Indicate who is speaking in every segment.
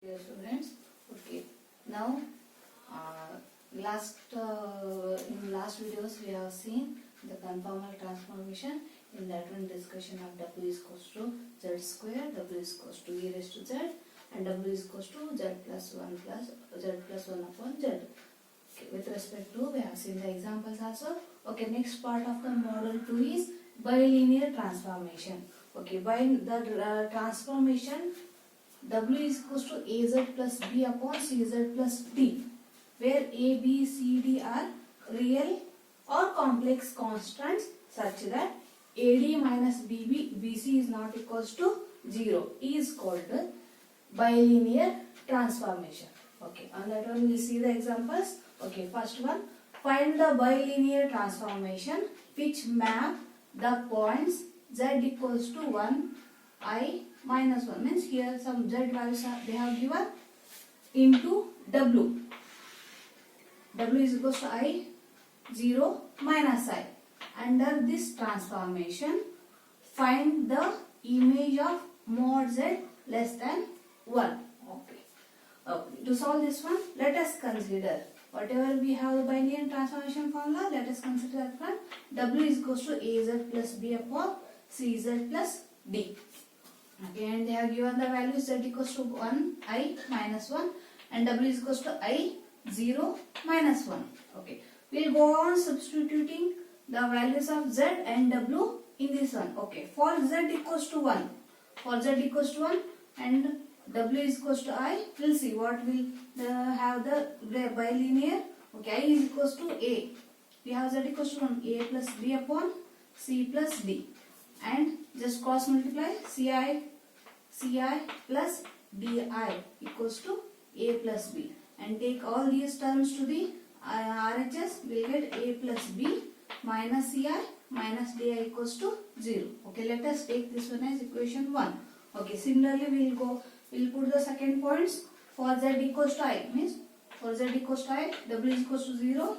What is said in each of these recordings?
Speaker 1: Dear students, okay. Now, in last videos we have seen the conformal transformation. In that one, discussion of w is equals to z square, w is equals to e raised to z, and w is equals to z plus 1 upon z. Okay. With respect to, we have seen the examples also. Okay. Next part of the model 2 is bilinear transformation. Okay. By the transformation, w is equals to az plus b upon cz plus d, where a, b, c, d are real or complex constants such that ad minus bc is not equals to 0 is called bilinear transformation. Okay, on that one we will see the examples. Okay, first one, find the bilinear transformation which map the points z equals to 1, I minus 1, means here some z values they have given into w. W is equals to I, 0 minus I. Under this transformation, find the image of mod z less than 1. Okay. To solve this one, let us consider whatever we have the bilinear transformation formula. Let us consider that one. W is equals to az plus b upon cz plus d. Okay, and they have given the values z equals to 1, I minus 1, and w is equals to I, 0 minus 1. Okay, we will go on substituting the values of z and w in this one. Okay, for z equals to 1, and w is equals to I, we will see what will have the bilinear. Okay, I is equals to a. We have z equals to 1, a plus b upon c plus d, and just cross multiply ci plus di equals to a plus b, and take all these terms to the RHS. We will get a plus b minus ci minus di equals to 0. Okay, let us take this one as equation 1. Okay, similarly we will put the second points for z equals to I, means for z equals to I, w is equals to 0,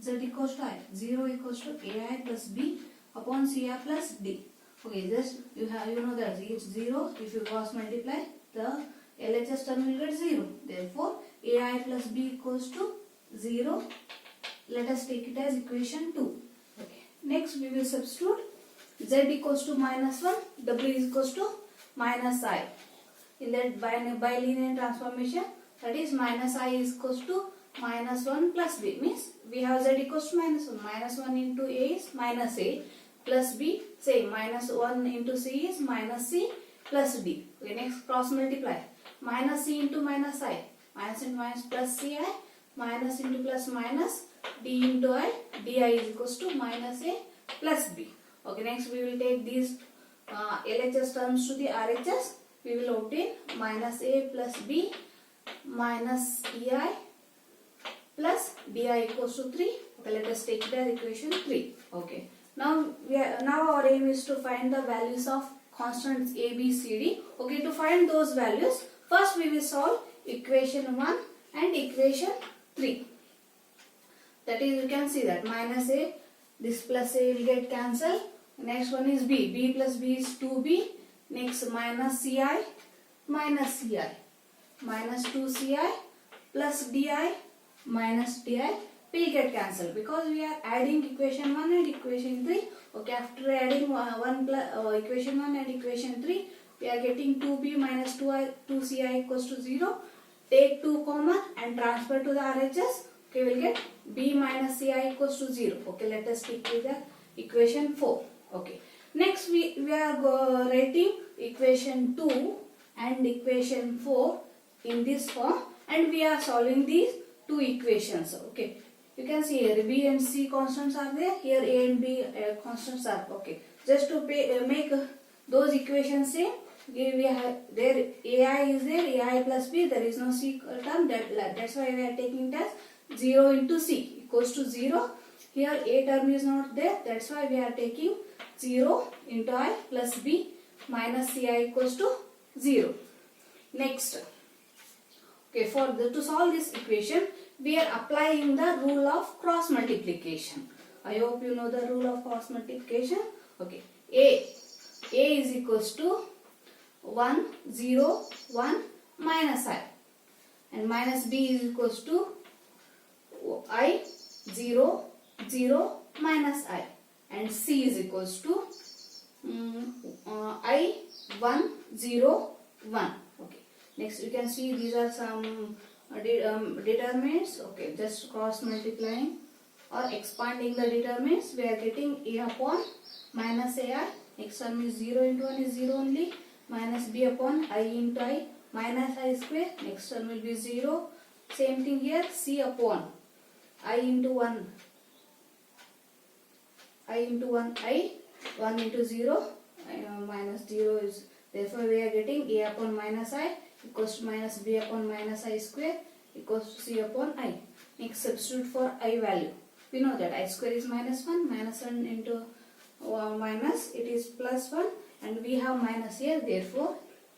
Speaker 1: z equals to I, 0 equals to ai plus b upon ci plus d. Okay, just you know that it's 0. If you cross multiply, the LHS term will get 0. Therefore, ai plus b equals to 0. Let us take it as equation 2. Okay. Next, we will substitute z equals to minus 1, w is equals to minus I. In that bilinear transformation, that is minus I is equals to minus 1 plus b, means we have z equals to minus 1. Minus 1 into a is minus a plus b, same, minus 1 into c is minus c plus d. Okay, next cross multiply. Minus c into minus I, minus into minus plus ci, minus into plus minus d into I, di is equals to minus a plus b. Okay, next we will take these LHS terms to the RHS. We will obtain minus a plus b minus ei plus di equals to 3. Okay, let us take it as equation 3. Okay. Now our aim is to find the values of constants a, b, c, d. Okay, to find those values, first we will solve equation 1 and equation 3. That is, you can see that minus a, this plus a will get cancelled. Next one is b. b plus b is 2b. Next minus ci minus 2ci plus di minus di will get cancelled because we are adding equation 1 and equation 3. Okay, after adding equation 1 and equation 3, we are getting 2b minus 2ci equals to 0. Take 2 common and transfer to the RHS. Okay, we will get b minus ci equals to 0. Okay, let us stick with the equation 4. Okay, next we are writing equation 2 and equation 4 in this form, and we are solving these two equations. Okay, you can see here b and c constants are there, here a and b constants are. Okay, just to make those equations same, we have there ai is there, ai plus b, there is no c term, that's why we are taking it as 0 into c equals to 0. Here a term is not there, that's why we are taking 0 into I plus b minus ci equals to 0. Next, okay, to solve this equation, we are applying the rule of cross multiplication. I hope you know the rule of cross multiplication. Okay, a is equals to 1, 0, 1 minus I, and minus B is equals to I, 0, 0 minus I, and C is equals to I, 1, 0, 1. Okay. Next you can see these are some determinants. Okay, just cross multiplying or expanding the determinants, we are getting A upon minus AI. Next term is 0 into 1 is 0 only, minus B upon I into I, minus I square. Next term will be 0. Same thing here, C upon I into 1, I into 1 I, 1 into 0, minus 0 is, therefore we are getting A upon minus I equals to minus B upon minus I square equals to C upon I. Next substitute for I value. We know that I square is minus 1, minus 1 into minus, it is plus 1, and we have minus here, therefore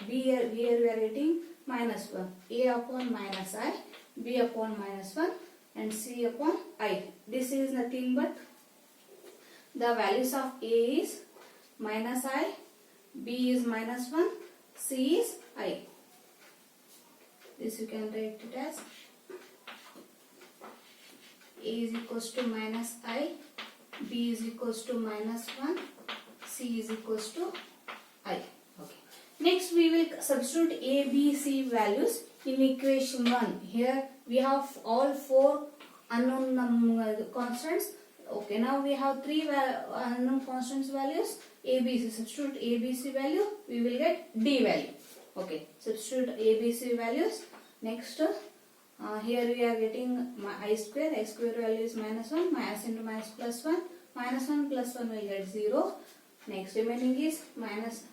Speaker 1: B here we are getting minus 1. A upon minus I, B upon minus 1, and C upon I. This is nothing but the values of A is minus I, B is minus 1, C is I. This you can write it as A is equals to minus I, B is equals to minus 1, C is equals to I. Okay. Next we will substitute A, B, C values in equation 1. Here we have all 4 unknown constants. Okay, now we have 3 unknown constants values. A, B, C. Substitute A, B, C value, we will get D value. Okay, substitute A, B, C values. Next, here we are getting I square value is minus 1, minus into minus plus 1, minus 1 plus 1 will get 0. Next remaining is minus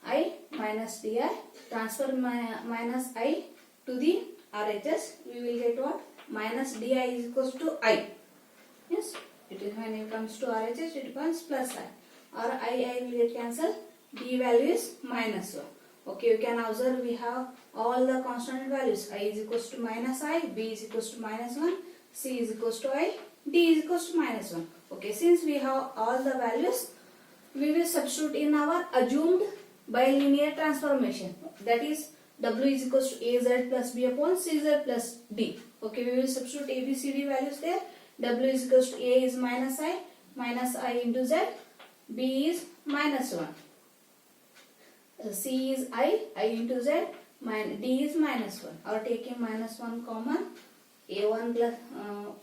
Speaker 1: I minus Di, transfer minus I to the RHS, we will get what? Minus Di is equals to I. Yes, it is when it comes to RHS it becomes plus I, or I will get cancelled, D value is minus 1. Okay, you can observe we have all the constant values. I is equals to minus I, B is equals to minus 1, C is equals to I, D is equals to minus 1. Okay, since we have all the values, we will substitute in our assumed bilinear transformation. That is W is equals to AZ plus B upon CZ plus D. Okay, we will substitute A, B, C, D values there. W is equals to A is minus I into Z, B is minus 1. C is I into Z, D is minus 1. Or taking minus 1 common, A1 plus,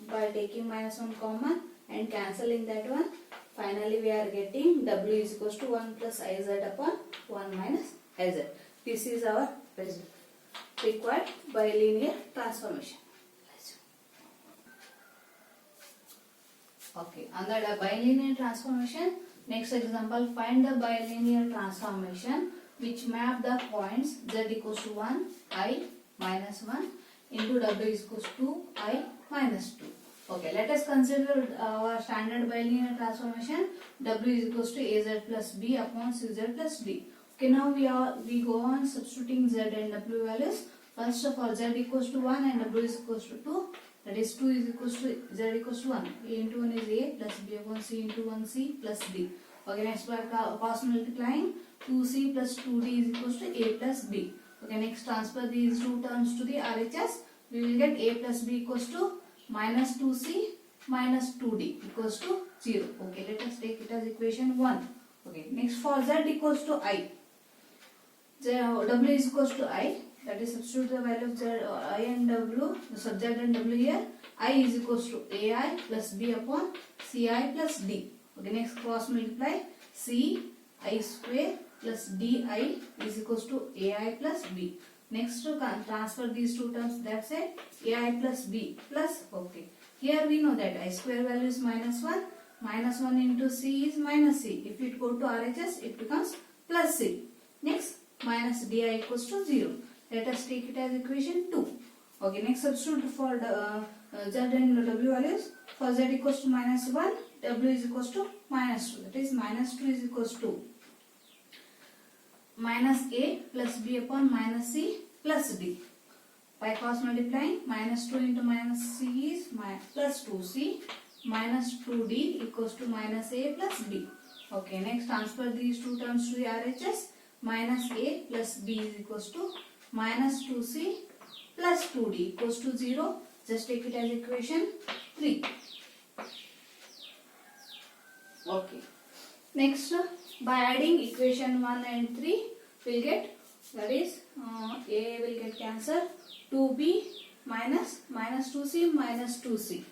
Speaker 1: by taking minus 1 common and cancelling that one, finally we are getting W is equals to 1 plus IZ upon 1 minus IZ. This is our result. Required bilinear transformation. Okay, under the bilinear transformation, next example, find the bilinear transformation which map the points Z equals to 1, I minus 1 into W is equals to I minus 2. Okay, let us consider our standard bilinear transformation. W is equals to AZ plus B upon CZ plus D. Okay, now we go on substituting Z and W values. First of all, Z equals to 1 and W is equals to 2. That is 2 is equals to Z equals to 1. A into 1 is A plus B upon C into 1C plus D. Okay, next by cross multiplying, 2C plus 2D is equals to A plus B. Okay, next transfer these two terms to the RHS. We will get A plus B equals to minus 2C minus 2D equals to 0. Okay, let us take it as equation 1. Okay, next for Z equals to I. W is equals to I. That is substitute the value of Z, I and W, the subject and W here. I is equals to AI plus B upon CI plus D. Okay, next cross multiply, C I square plus DI is equals to AI plus B. Next to transfer these two terms, that's it, AI plus B plus, okay. Here we know that I square value is minus 1, minus 1 into C is minus C. If it go to RHS, it becomes plus C. Next, minus DI equals to 0. Let us take it as equation 2. Okay, next substitute for the Z and W values. For Z equals to minus 1, W is equals to minus 2. That is minus 2 is equals to minus A plus B upon minus C plus D. By cross multiplying, minus 2 into minus C is plus 2C, minus 2D equals to minus A plus D. Okay, next transfer these two terms to the RHS. minus a plus b is equals to minus 2c plus 2d equals to 0. Just take it as equation 3. Okay. Next, by adding equation 1 and 3, we'll get, that is, a will get cancelled, 2b minus 2c minus 2c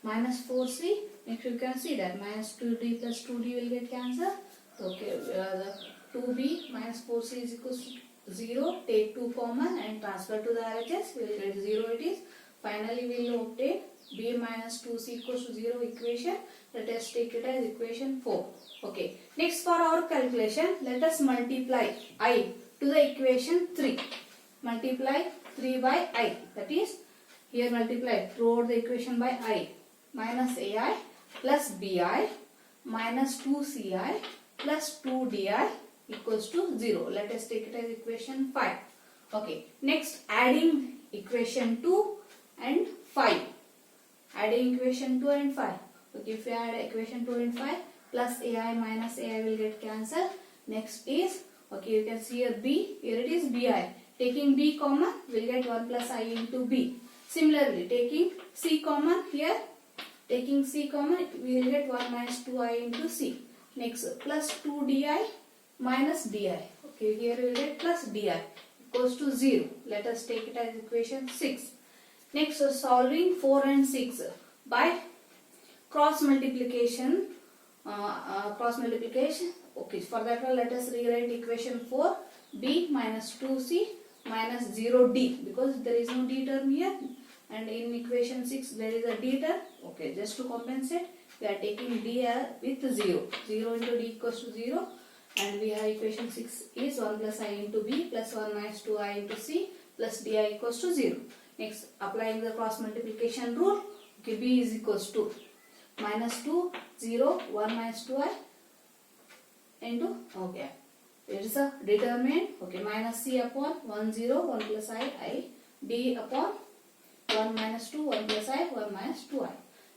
Speaker 1: minus 4c. Next you can see that minus 2d plus 2d will get cancelled. Okay, the 2b minus 4c is equals to 0. Take 2 common and transfer to the RHS. We will get 0 it is. Finally, we will obtain b minus 2c equals to 0 equation. Let us take it as equation 4. Okay. Next, for our calculation, let us multiply I to the equation 3. Multiply 3 by I. That is, here multiply throughout the equation by I. Minus ai plus bi minus 2ci plus 2di equals to 0. Let us take it as equation 5. Okay. Next, adding equation 2 and 5. Adding equation 2 and 5. Okay, if you add equation 2 and 5, plus ai minus ai will get cancelled. Next is, okay, you can see here b, here it is bi. Taking b common, we'll get 1 plus I into b. Similarly, taking c common here, taking c common, we will get 1 minus 2i into c. Next, plus 2di minus di. Okay, here we will get plus di equals to 0. Let us take it as equation 6. Next, solving 4 and 6 by cross multiplication. Okay, for that one, let us rewrite equation 4, b minus 2c minus 0d, because there is no d term here, and in equation 6 there is a d term. Okay, just to compensate, we are taking d with 0. 0 into d equals to 0, and we have equation 6 is 1 plus I into b plus 1 minus 2i into c plus di equals to 0. Next, applying the cross multiplication rule, okay, b is equals to minus 2, 0, 1 minus 2i into, okay, it is a determinant, okay, minus c upon 1, 0, 1 plus I, d upon 1 minus 2, 1 plus I, 1 minus 2i.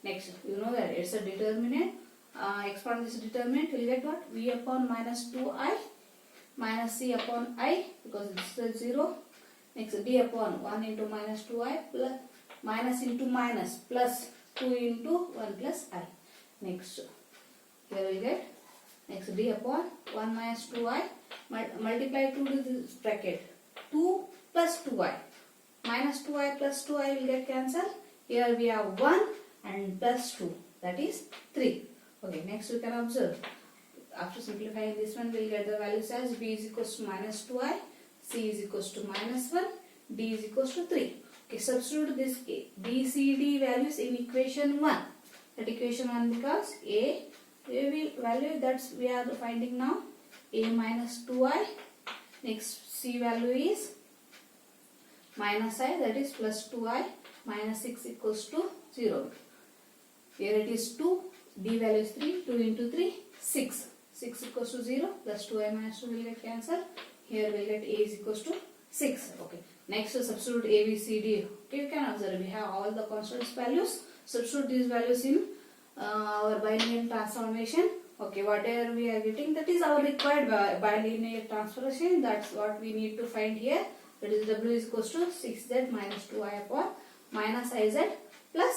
Speaker 1: Next, you know that it's a determinant. Expand this determinant, we'll get what? V upon minus 2i minus c upon I, because this is 0. Next, d upon 1 into minus 2i plus minus into minus plus 2 into 1 plus I. Next, here we get, next d upon 1 minus 2i, multiply 2 to this bracket, 2 plus 2i, minus 2i plus 2i will get cancelled. Here we have 1 and plus 2, that is 3. Okay, next we can observe, after simplifying this one, we will get the values as b is equals to minus 2i, c is equals to minus 1, d is equals to 3. Okay, substitute this b, c, d values in equation 1. That equation 1 becomes a value that we are finding now, a minus 2i. Next, c value is minus I, that is plus 2i, minus 6 equals to 0. Here it is 2, d value is 3, 2 into 3, 6. 6 equals to 0, plus 2i minus 2 will get cancelled. Here we will get a is equals to 6. Okay. Next, substitute a, b, c, d. Okay, you can observe we have all the constants values. Substitute these values in our bilinear transformation. Okay, whatever we are getting, that is our required bilinear transformation. That's what we need to find here. That is w is equals to 6z minus 2i upon minus iz plus